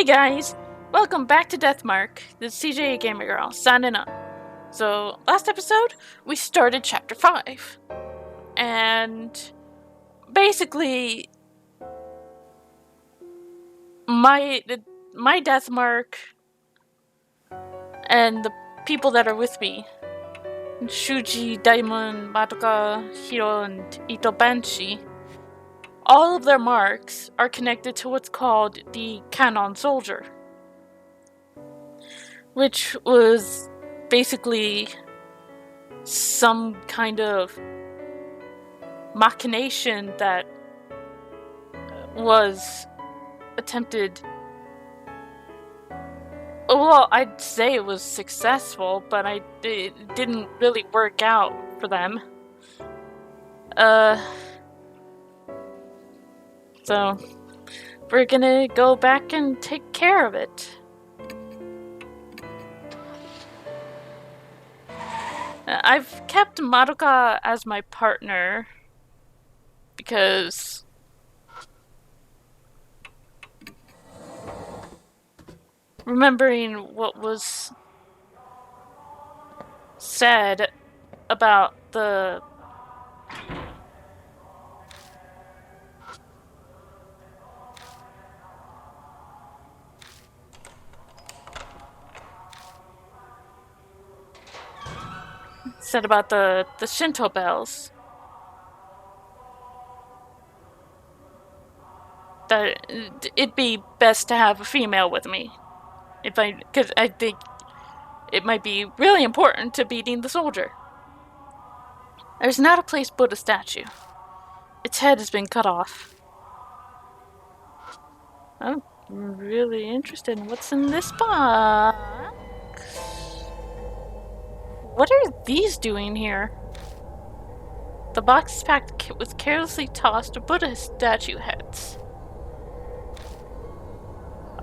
Hey guys, welcome back to Deathmark. This is CJ Gamer Girl signing up. So last episode we started chapter 5, and basically my Deathmark and the people that are with me, Shuji, Daimon, Madoka, Hiro, and Ito Banshi, all of their marks are connected to what's called the Kannon Soldier, which was basically some kind of machination that was attempted. Well, I'd say it was successful, but it didn't really work out for them. So we're gonna go back and take care of it. I've kept Madoka as my partner because remembering what was said about the Shinto bells, that it'd be best to have a female with me, because I think it might be really important to beating the soldier. There's not a place but a statue. Its head has been cut off. I'm really interested in what's in this box. What are these doing here? The box is packed with carelessly tossed Buddha statue heads.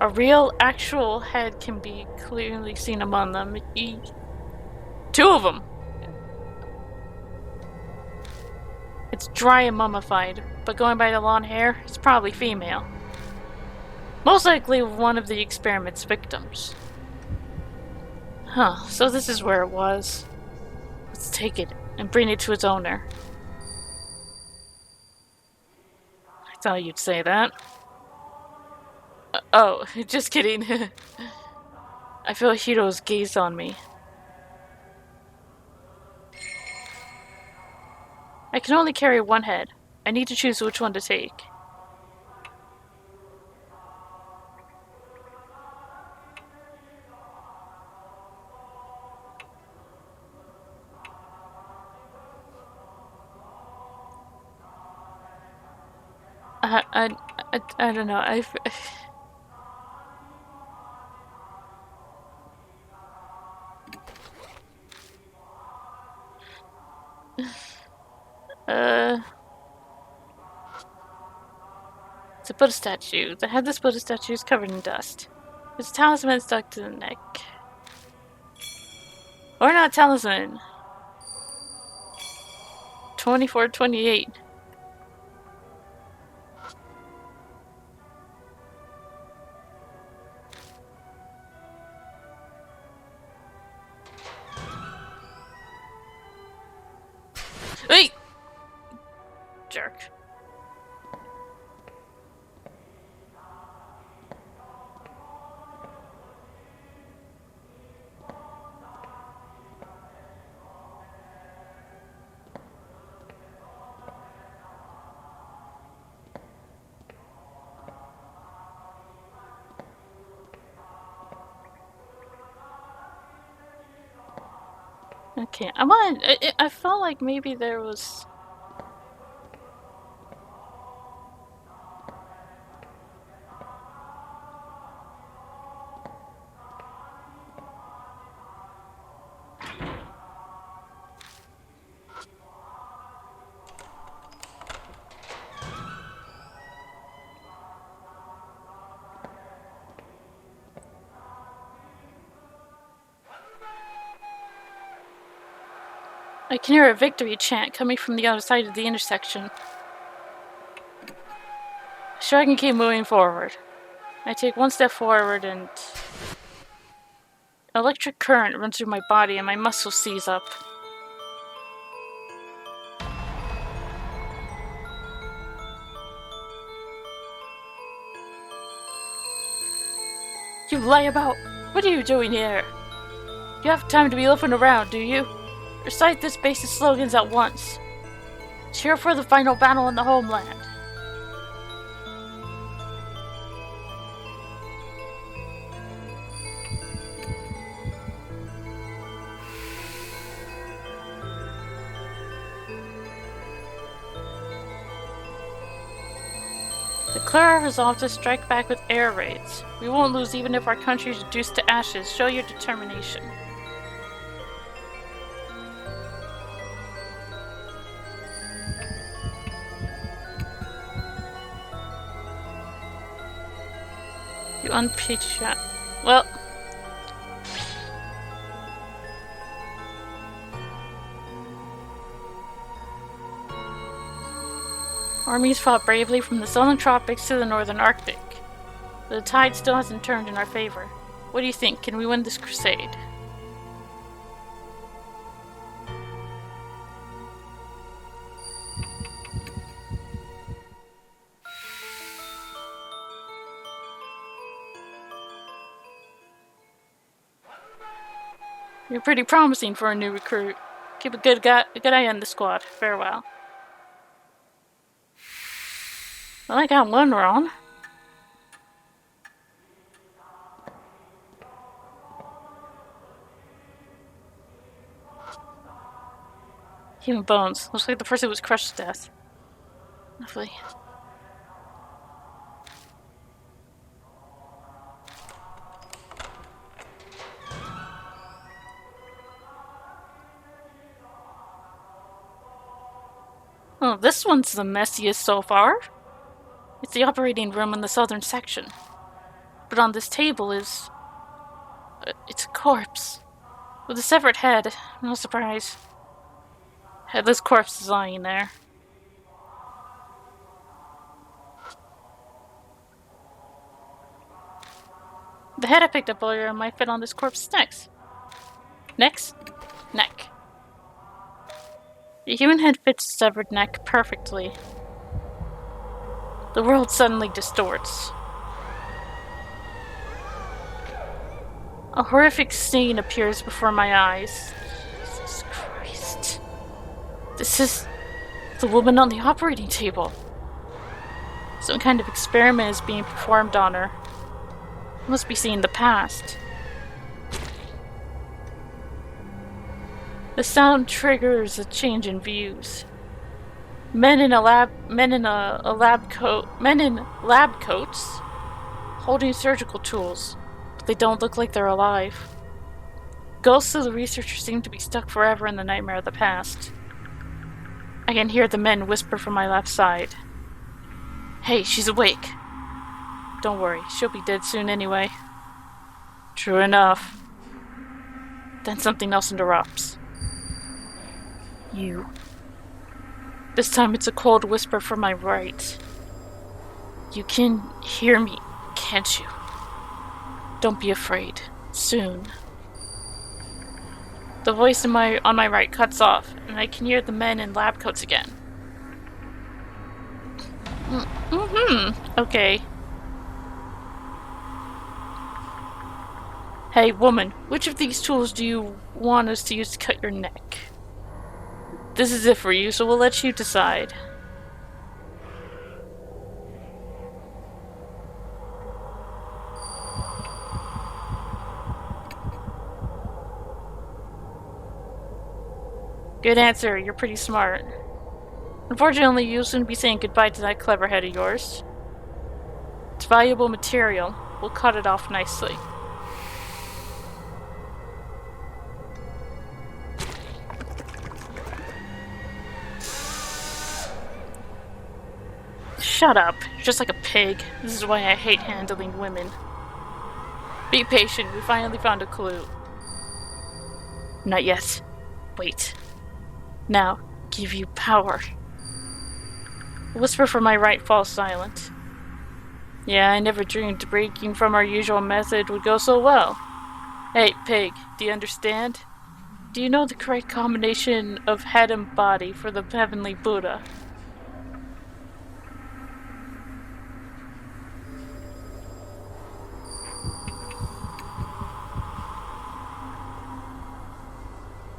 A real, actual head can be clearly seen among them. Two of them! It's dry and mummified, but going by the long hair, it's probably female. Most likely one of the experiment's victims. Huh, so this is where it was. Let's take it and bring it to its owner. I thought you'd say that. Oh, just kidding. I feel Hiro's gaze on me. I can only carry one head. I need to choose which one to take. I don't know. It's a Buddha statue. The headless Buddha statue is covered in dust. Its talisman stuck to the neck. Or not talisman. 2428. Wait! Jerk. Okay, I felt like maybe there was... I can hear a victory chant coming from the other side of the intersection. Sure, I can keep moving forward. I take one step forward and electric current runs through my body and my muscles seize up. You lie about! What are you doing here? You have time to be loafing around, do you? Recite this basic slogans at once. Cheer for the final battle in the homeland. Declare our resolve to strike back with air raids. We won't lose even if our country is reduced to ashes. Show your determination. You unpatriotic. Well. Armies fought bravely from the southern tropics to the northern Arctic. But the tide still hasn't turned in our favor. What do you think? Can we win this crusade? You're pretty promising for a new recruit. Keep a good eye on the squad. Farewell. Well, I got one wrong. Human bones. Looks like the person was crushed to death. Lovely. Oh, this one's the messiest so far. It's the operating room in the southern section. But on this table is... it's a corpse. With a severed head. No surprise. Headless corpse is lying there. The head I picked up earlier might fit on this corpse's neck. Neck. The human head fits the severed neck perfectly. The world suddenly distorts. A horrific scene appears before my eyes. Jesus Christ. This is the woman on the operating table. Some kind of experiment is being performed on her. I must be seeing the past. The sound triggers a change in views. Men in lab coats, holding surgical tools, but they don't look like they're alive. Ghosts of the researchers seem to be stuck forever in the nightmare of the past. I can hear the men whisper from my left side. Hey, she's awake. Don't worry, she'll be dead soon anyway. True enough. Then something else interrupts. You. This time it's a cold whisper from my right. You can hear me, can't you? Don't be afraid. Soon. The voice on my right cuts off, and I can hear the men in lab coats again. Okay. Hey, woman, which of these tools do you want us to use to cut your neck? This is it for you, so we'll let you decide. Good answer, you're pretty smart. Unfortunately, you'll soon be saying goodbye to that clever head of yours. It's valuable material. We'll cut it off nicely. Shut up. You're just like a pig. This is why I hate handling women. Be patient. We finally found a clue. Not yet. Wait. Now, give you power. A whisper from my right falls silent. Yeah, I never dreamed breaking from our usual method would go so well. Hey, pig, do you understand? Do you know the correct combination of head and body for the heavenly Buddha?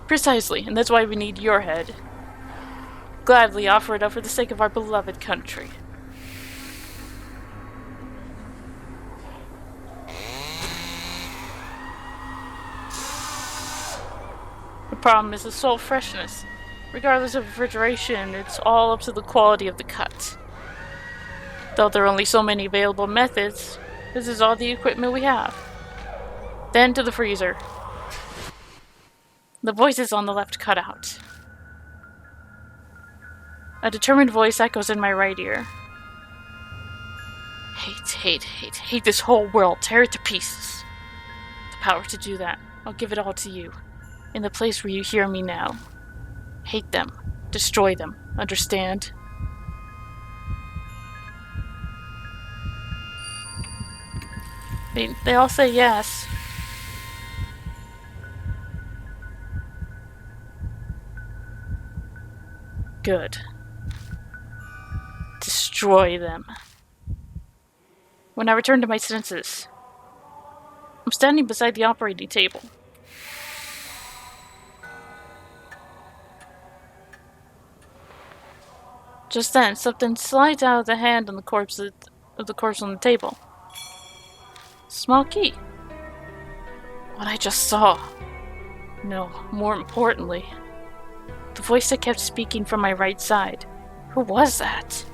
Precisely, and that's why we need your head. Gladly offer it up for the sake of our beloved country. The problem is the soul freshness. Regardless of refrigeration, it's all up to the quality of the cut. Though there are only so many available methods, this is all the equipment we have. Then to the freezer. The voice is on the left cutout. A determined voice echoes in my right ear. Hate this whole world. Tear it to pieces. The power to do that. I'll give it all to you. In the place where you hear me now. Hate them. Destroy them. Understand? They all say yes. Good. Destroy them. When I return to my senses, I'm standing beside the operating table. Just then, something slides out of the hand on the corpse on the table. Small key. What I just saw. No, more importantly, the voice that kept speaking from my right side. Who was that?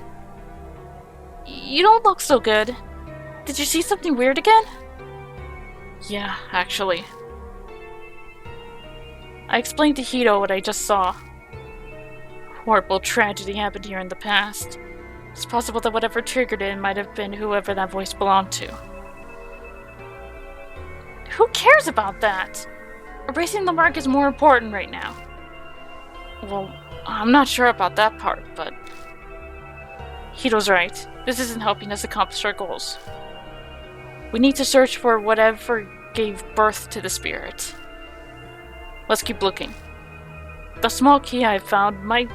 You don't look so good. Did you see something weird again? Yeah, actually. I explained to Hito what I just saw. Horrible tragedy happened here in the past. It's possible that whatever triggered it might have been whoever that voice belonged to. Who cares about that? Erasing the mark is more important right now. Well, I'm not sure about that part, but... Hito's right. This isn't helping us accomplish our goals. We need to search for whatever gave birth to the spirit. Let's keep looking. The small key I found might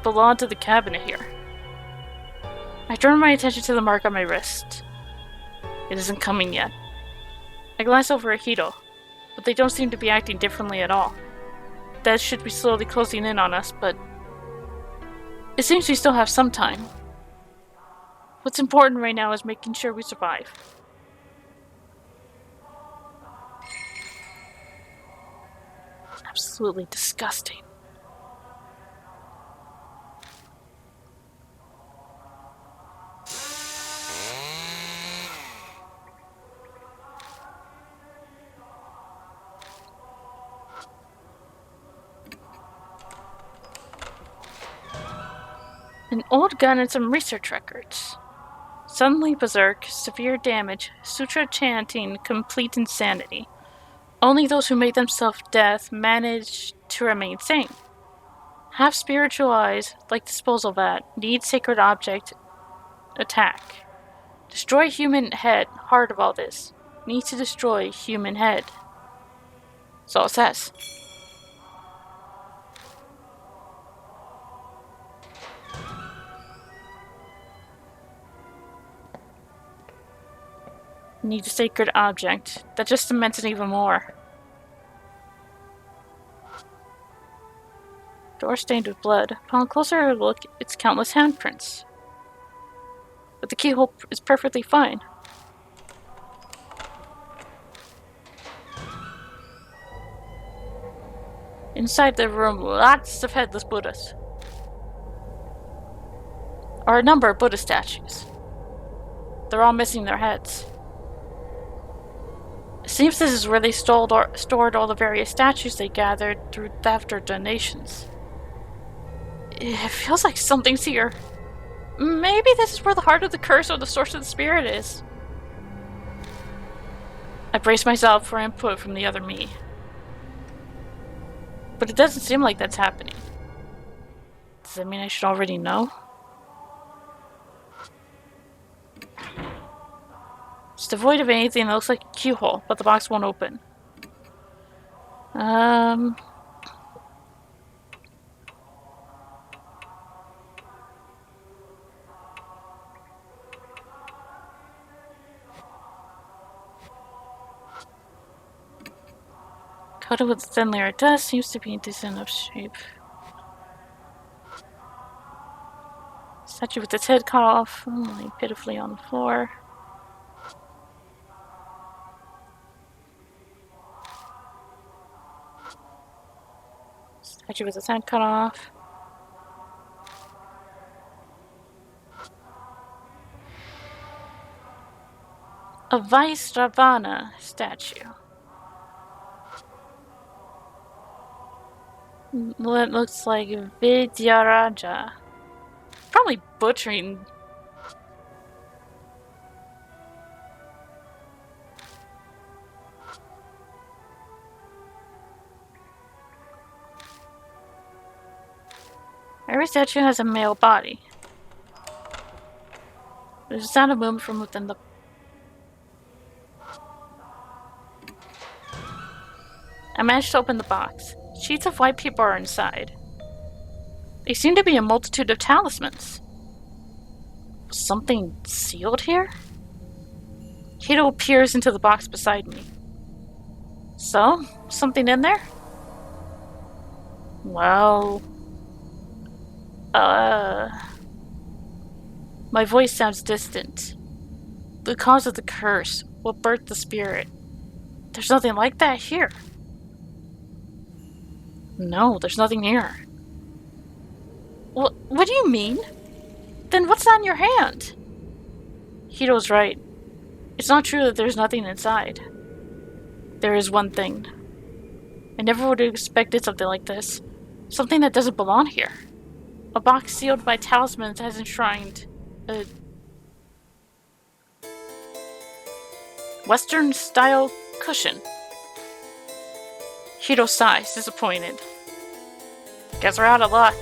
belong to the cabinet here. I turn my attention to the mark on my wrist. It isn't coming yet. I glance over at Hito, but they don't seem to be acting differently at all. Death should be slowly closing in on us, but it seems we still have some time. What's important right now is making sure we survive. Absolutely disgusting. An old gun and some research records. Suddenly berserk, severe damage, sutra chanting, complete insanity. Only those who made themselves death manage to remain sane. Have spiritual eyes, like disposal vat, need sacred object, attack. Destroy human head, heart of all this. Need to destroy human head. That's all it says. Need a sacred object. That just cements it even more. Door stained with blood. Upon closer look, it's countless handprints. But the keyhole is perfectly fine. Inside the room, lots of headless Buddhas. Or a number of Buddha statues. They're all missing their heads. It seems this is where they stored all the various statues they gathered through theft or donations. It feels like something's here. Maybe this is where the heart of the curse or the source of the spirit is. I brace myself for input from the other me. But it doesn't seem like that's happening. Does that mean I should already know? It's devoid of anything that looks like a keyhole, but the box won't open. Coated with a thin layer of dust, seems to be in decent enough shape. Statue with its head cut off, lying pitifully on the floor. Statue with its head cut off. A Vaisravana statue. Well, it looks like Vidyaraja. Probably butchering. Every statue has a male body. There's a sound of movement from within the... I managed to open the box. Sheets of white paper are inside. They seem to be a multitude of talismans. Something sealed here? Hito peers into the box beside me. So, something in there? Well... My voice sounds distant. The cause of the curse, what birthed the spirit. There's nothing like that here. No, there's nothing here. What do you mean? Then what's on your hand? Hito's right. It's not true that there's nothing inside. There is one thing. I never would have expected something like this. Something that doesn't belong here. A box sealed by talismans has enshrined a Western-style cushion. Hito sighs, disappointed. Guess we're out of luck.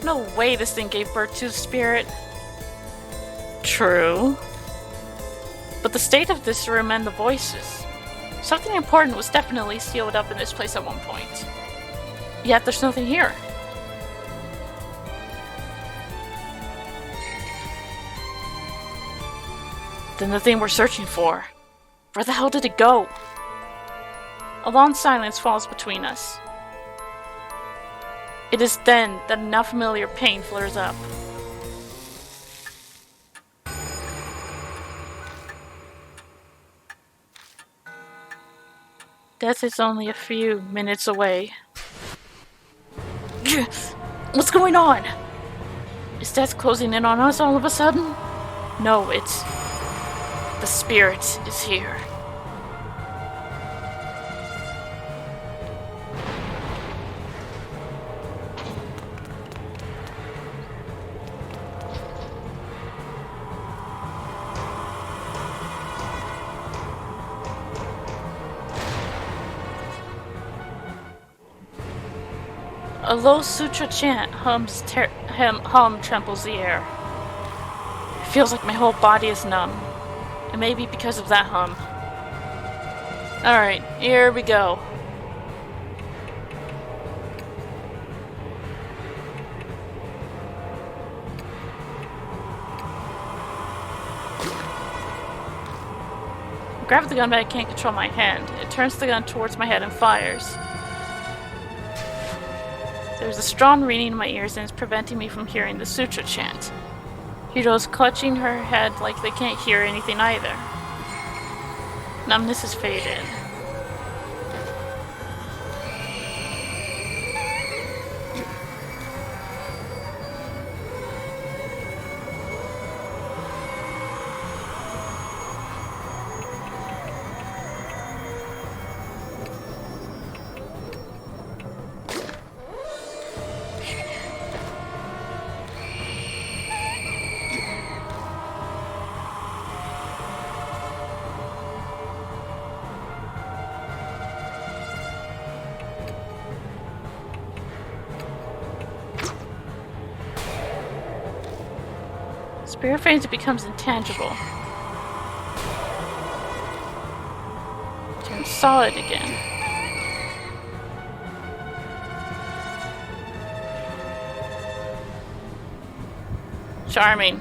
No way this thing gave birth to the spirit. True. But the state of this room and the voices. Something important was definitely sealed up in this place at one point. Yet there's nothing here. Then the thing we're searching for. Where the hell did it go? A long silence falls between us. It is then that a now familiar pain flares up. Death is only a few minutes away. What's going on? Is death closing in on us all of a sudden? No, it's... The spirit is here. A low sutra chant hum trembles the air. It feels like my whole body is numb. It may be because of that hum. Alright, here we go. I grab the gun, but I can't control my hand. It turns the gun towards my head and fires. There's a strong ringing in my ears and it's preventing me from hearing the sutra chant. Hito's clutching her head like they can't hear anything either. Numbness has faded. Spirit fades, it becomes intangible. and saw it again. Charming.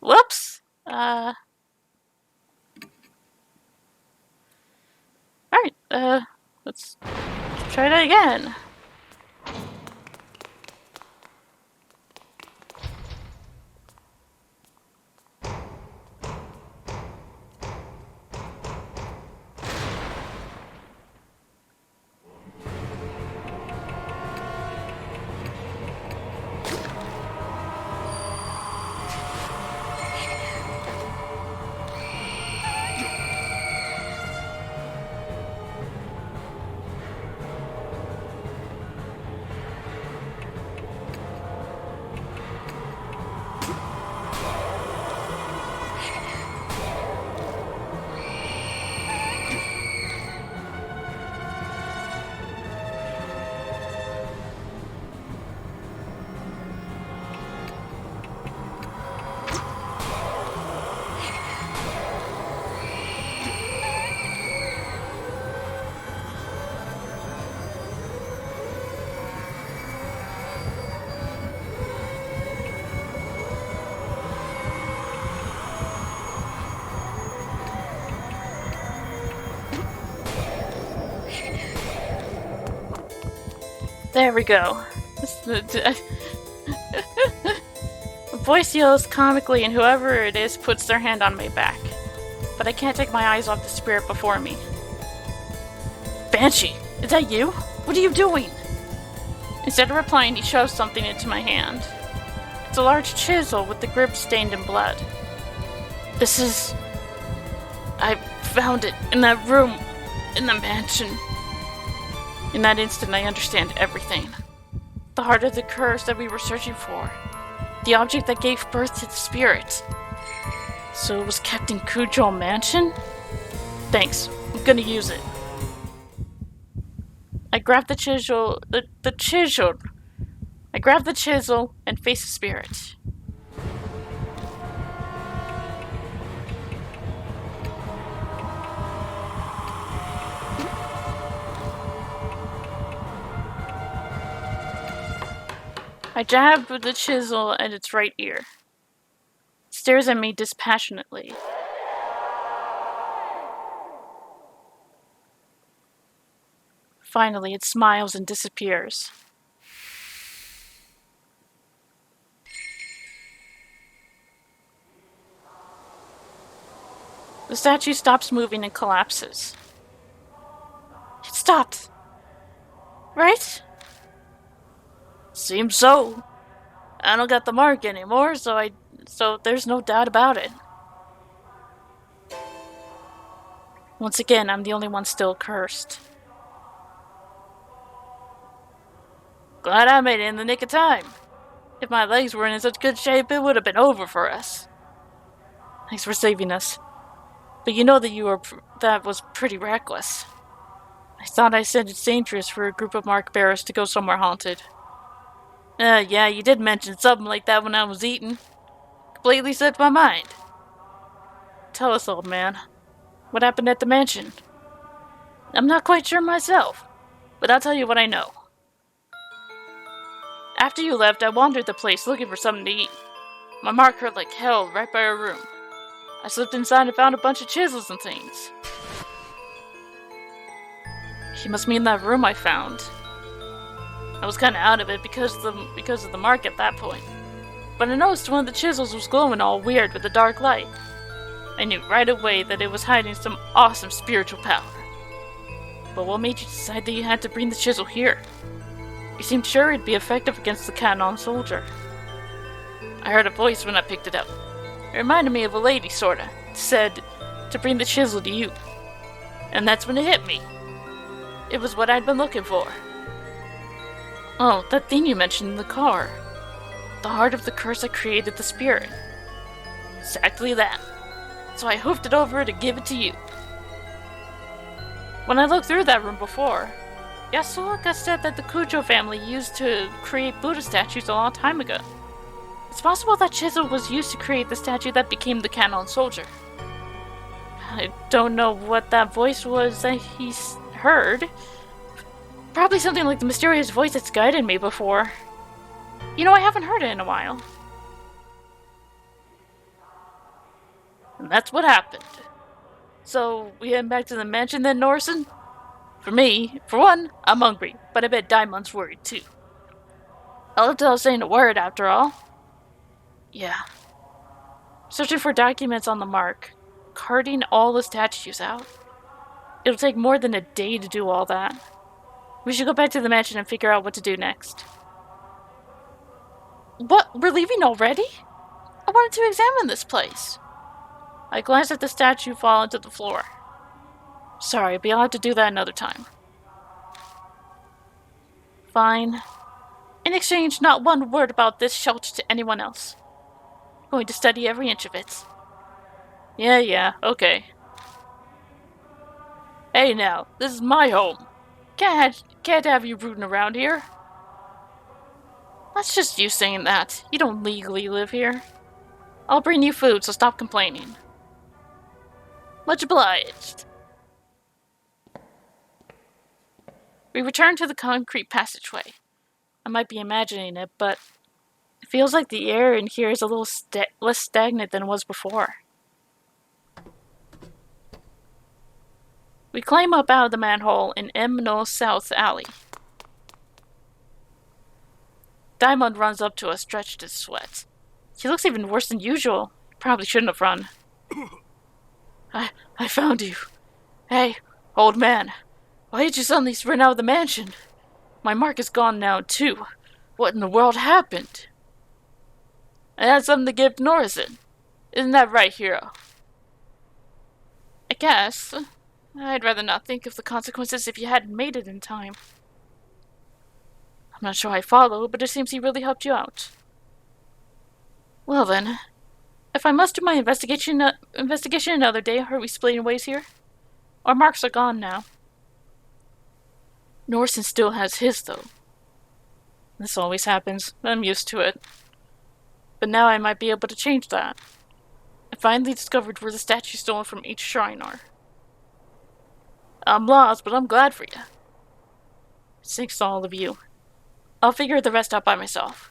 Whoops! Alright, let's try that again. There we go. The voice yells comically, and whoever it is puts their hand on my back. But I can't take my eyes off the spirit before me. Banshee, is that you? What are you doing? Instead of replying, he shoves something into my hand. It's a large chisel with the grip stained in blood. This is... I found it in that room, in the mansion. In that instant, I understand everything. The heart of the curse that we were searching for. The object that gave birth to the spirit. So it was kept in Cujo Mansion? Thanks. I'm gonna use it. I grabbed the chisel... The chisel! I grabbed the chisel and faced the spirit. I jabbed with the chisel at its right ear. It stares at me dispassionately. Finally, it smiles and disappears. The statue stops moving and collapses. It stopped. Right? Seems so. I don't got the mark anymore, so there's no doubt about it. Once again, I'm the only one still cursed. Glad I made it in the nick of time. If my legs weren't in such good shape, it would have been over for us. Thanks for saving us. But you know that was pretty reckless. I thought I said it's dangerous for a group of mark bearers to go somewhere haunted. Yeah, you did mention something like that when I was eating. Completely slipped my mind. Tell us, old man. What happened at the mansion? I'm not quite sure myself, but I'll tell you what I know. After you left, I wandered the place looking for something to eat. My mark hurt like hell right by our room. I slipped inside and found a bunch of chisels and things. He must mean that room I found. I was kinda out of it because of the mark at that point. But I noticed one of the chisels was glowing all weird with a dark light. I knew right away that it was hiding some awesome spiritual power. But what made you decide that you had to bring the chisel here? You seemed sure it'd be effective against the Kannon Soldier. I heard a voice when I picked it up. It reminded me of a lady, sorta. It said, to bring the chisel to you. And that's when it hit me. It was what I'd been looking for. Oh, that thing you mentioned in the car. The heart of the curse that created the spirit. Exactly that. So I hoofed it over to give it to you. When I looked through that room before, Yasuoka said that the Kujo family used to create Buddha statues a long time ago. It's possible that chisel was used to create the statue that became the Kannon Soldier. I don't know what that voice was that he heard. Probably something like the mysterious voice that's guided me before. You know, I haven't heard it in a while. And that's what happened. So, we heading back to the mansion then, Norson? For one, I'm hungry, but I bet Diamond's worried too. I love till I was saying a word after all. Yeah. Searching for documents on the mark. Carting all the statues out. It'll take more than a day to do all that. We should go back to the mansion and figure out what to do next. What? We're leaving already? I wanted to examine this place. I glanced at the statue falling to the floor. Sorry, but you'll have to do that another time. Fine. In exchange, not one word about this shelter to anyone else. I'm going to study every inch of it. Yeah, okay. Hey now, this is my home. Can't have you rooting around here. That's just you saying that. You don't legally live here. I'll bring you food, so stop complaining. Much obliged. We return to the concrete passageway. I might be imagining it, but it feels like the air in here is a little less stagnant than it was before. We climb up out of the manhole in M. South Alley. Diamond runs up to us, stretched in sweat. He looks even worse than usual. Probably shouldn't have run. I found you. Hey, old man. Why did you suddenly sprint out of the mansion? My mark is gone now, too. What in the world happened? I had something to give Norison. Isn't that right, hero? I guess. I'd rather not think of the consequences if you hadn't made it in time. I'm not sure I follow, but it seems he really helped you out. Well then, if I must do my investigation another day, are we splitting ways here? Our marks are gone now. Norson still has his, though. This always happens. I'm used to it. But now I might be able to change that. I finally discovered where the statues stolen from each shrine are. I'm lost, but I'm glad for you. Thanks to all of you. I'll figure the rest out by myself.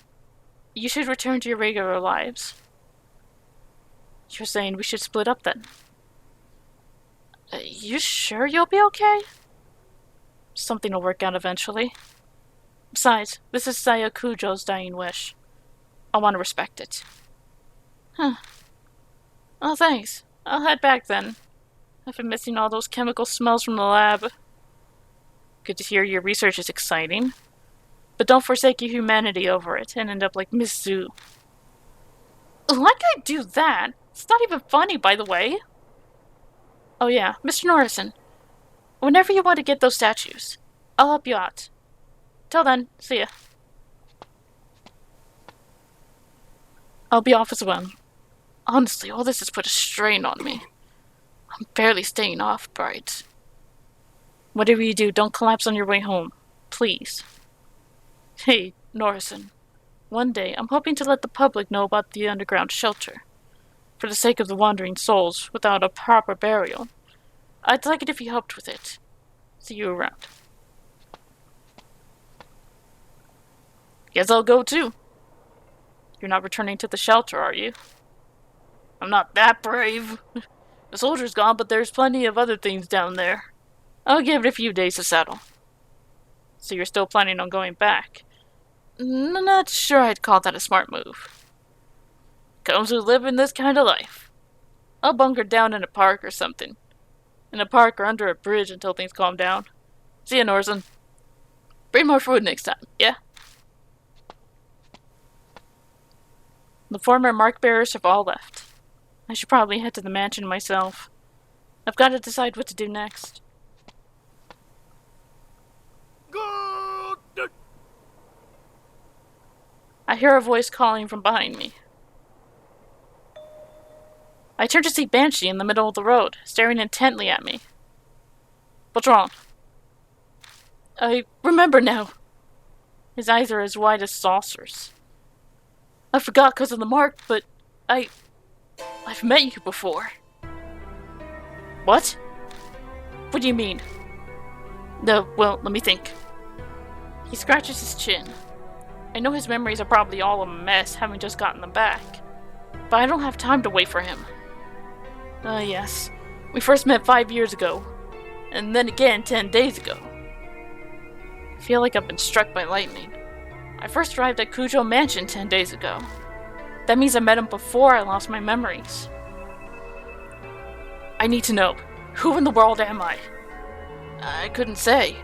You should return to your regular lives. You're saying we should split up then? You sure you'll be okay? Something will work out eventually. Besides, this is Saya Kujo's dying wish. I want to respect it. Huh. Oh, thanks. I'll head back then. I've been missing all those chemical smells from the lab. Good to hear your research is exciting. But don't forsake your humanity over it and end up like Miss Zoo. Like I do that? It's not even funny, by the way. Oh yeah, Mr. Norrison. Whenever you want to get those statues, I'll help you out. Till then, see ya. I'll be off as well. Honestly, all this has put a strain on me. I'm barely staying off bright. Whatever you do, don't collapse on your way home. Please. Hey, Norrison. One day, I'm hoping to let the public know about the underground shelter. For the sake of the wandering souls, without a proper burial. I'd like it if you helped with it. See you around. Guess I'll go too. You're not returning to the shelter, are you? I'm not that brave. The soldier's gone, but there's plenty of other things down there. I'll give it a few days to settle. So you're still planning on going back? Not sure I'd call that a smart move. Comes with living this kind of life. I'll bunker down in a park or something. In a park or under a bridge until things calm down. See ya, Norson. Bring more food next time, yeah? The former mark bearers have all left. I should probably head to the mansion myself. I've got to decide what to do next. I hear a voice calling from behind me. I turn to see Banshee in the middle of the road, staring intently at me. What's wrong? I remember now. His eyes are as wide as saucers. I forgot because of the mark, but I've met you before. What? What do you mean? No, well, let me think. He scratches his chin. I know his memories are probably all a mess, having just gotten them back. But I don't have time to wait for him. Yes. We first met 5 years ago. And then again 10 days ago. I feel like I've been struck by lightning. I first arrived at Cujo Mansion 10 days ago. That means I met him before I lost my memories. I need to know, who in the world am I? I couldn't say.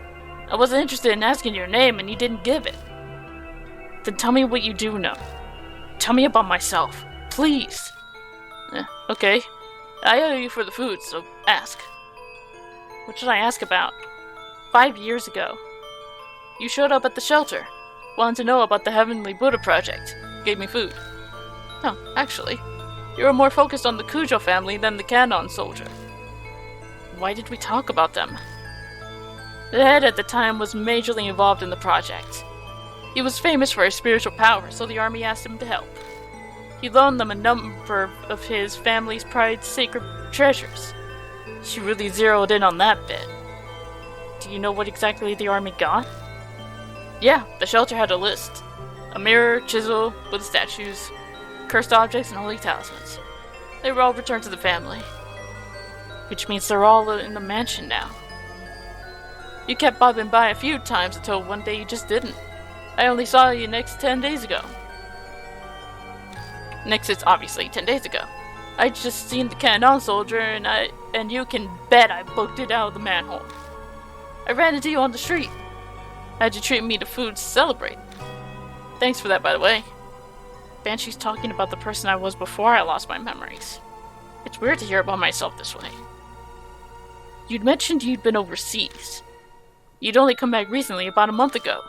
I wasn't interested in asking your name and you didn't give it. Then tell me what you do know. Tell me about myself, please. Okay. I owe you for the food, so ask. What should I ask about? 5 years ago. You showed up at the shelter. Wanted to know about the Heavenly Buddha Project. Gave me food. Oh, actually, you were more focused on the Cujo family than the Kannon Soldier. Why did we talk about them? The head at the time was majorly involved in the project. He was famous for his spiritual power, so the army asked him to help. He loaned them a number of his family's prized sacred treasures. She really zeroed in on that bit. Do you know what exactly the army got? Yeah, the shelter had a list. A mirror, chisel, Buddha statues, cursed objects, and holy talismans. They were all returned to the family. Which means they're all in the mansion now. You kept bobbing by a few times until one day you just didn't. I only saw you next 10 days ago. Next is obviously 10 days ago. I just seen the Kannon Soldier and you can bet I booked it out of the manhole. I ran into you on the street. How'd you treat me to food to celebrate? Thanks for that, by the way. Banshee's talking about the person I was before I lost my memories. It's weird to hear about myself this way. You'd mentioned you'd been overseas. You'd only come back recently, about a month ago.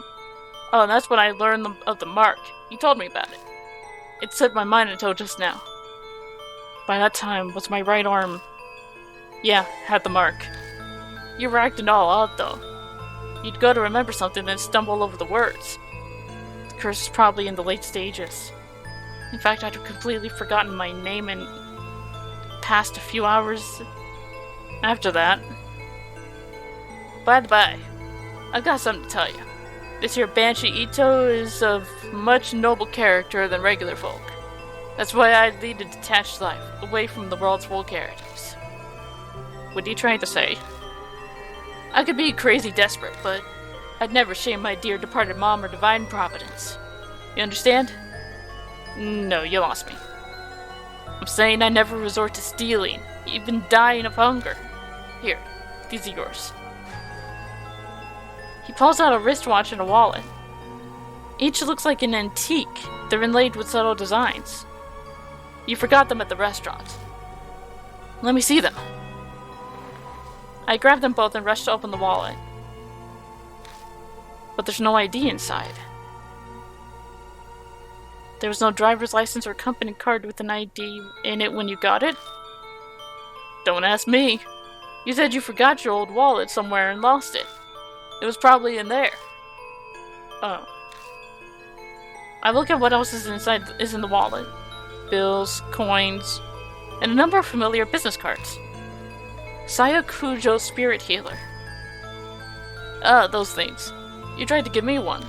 Oh, and that's when I learned of the mark. You told me about it. It set my mind until just now. By that time, was my right arm... Yeah, had the mark. You were acting all odd, though. You'd go to remember something, then stumble over the words. The curse is probably in the late stages. In fact, I'd completely forgotten my name and passed a few hours after that. By the by, I've got something to tell you. This here Banshee Ito is of much noble character than regular folk. That's why I lead a detached life, away from the world's vulgarities. What are you trying to say? I could be crazy desperate, but I'd never shame my dear departed mom or divine providence. You understand? No, you lost me. I'm saying I never resort to stealing, even dying of hunger. Here, these are yours. He pulls out a wristwatch and a wallet. Each looks like an antique. They're inlaid with subtle designs. You forgot them at the restaurant. Let me see them. I grab them both and rush to open the wallet. But there's no ID inside. There was no driver's license or company card with an ID in it when you got it? Don't ask me. You said you forgot your old wallet somewhere and lost it. It was probably in there. Oh. I look at what else is in the wallet. Bills, coins, and a number of familiar business cards. Saya Kujo Spirit Healer. Ah, those things. You tried to give me one.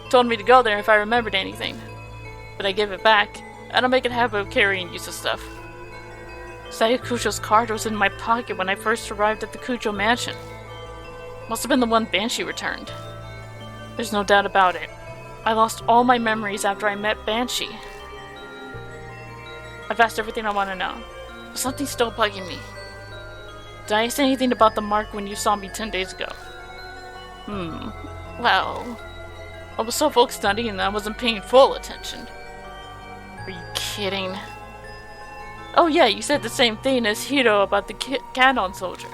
Told me to go there if I remembered anything. But I give it back. I don't make a habit of carrying useless stuff. Saya Kujo's card was in my pocket when I first arrived at the Cujo Mansion. Must have been the one Banshee returned. There's no doubt about it. I lost all my memories after I met Banshee. I've asked everything I want to know, but something's still bugging me. Did I say anything about the mark when you saw me 10 days ago? Well... I was so focused studying that I wasn't paying full attention. Are you kidding? Oh yeah, you said the same thing as Hiro about the Kannon Soldier.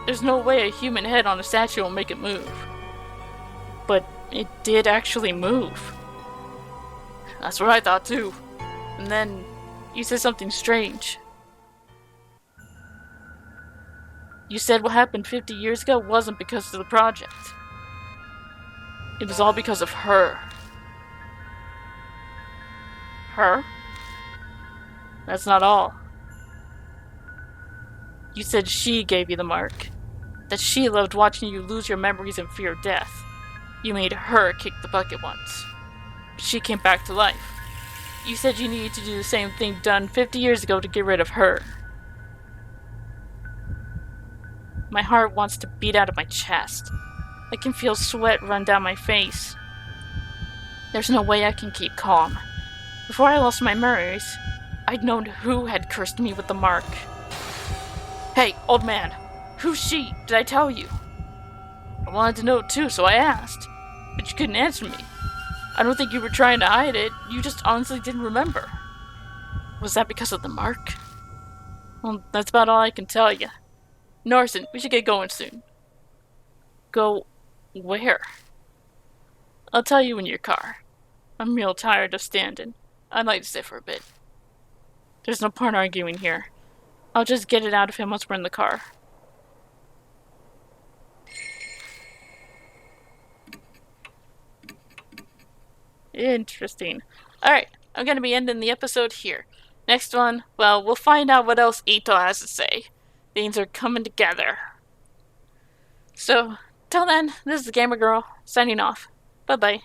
There's no way a human head on a statue will make it move. But it did actually move. That's what I thought too. And then you said something strange. You said what happened 50 years ago wasn't because of the project. It was all because of her. Her? That's not all. You said she gave you the mark. That she loved watching you lose your memories and fear death. You made her kick the bucket once. But she came back to life. You said you needed to do the same thing done 50 years ago to get rid of her. My heart wants to beat out of my chest. I can feel sweat run down my face. There's no way I can keep calm. Before I lost my memories, I'd known who had cursed me with the mark. Hey, old man, who's she? Did I tell you? I wanted to know too, so I asked. But you couldn't answer me. I don't think you were trying to hide it, you just honestly didn't remember. Was that because of the mark? Well, that's about all I can tell you. Norson, we should get going soon. Go where? I'll tell you in your car. I'm real tired of standing. I'd like to sit for a bit. There's no point arguing here. I'll just get it out of him once we're in the car. Interesting. Alright, I'm gonna be ending the episode here. Next one, well, we'll find out what else Ito has to say. Things are coming together. So, till then, this is the Gamer Girl, signing off. Bye-bye.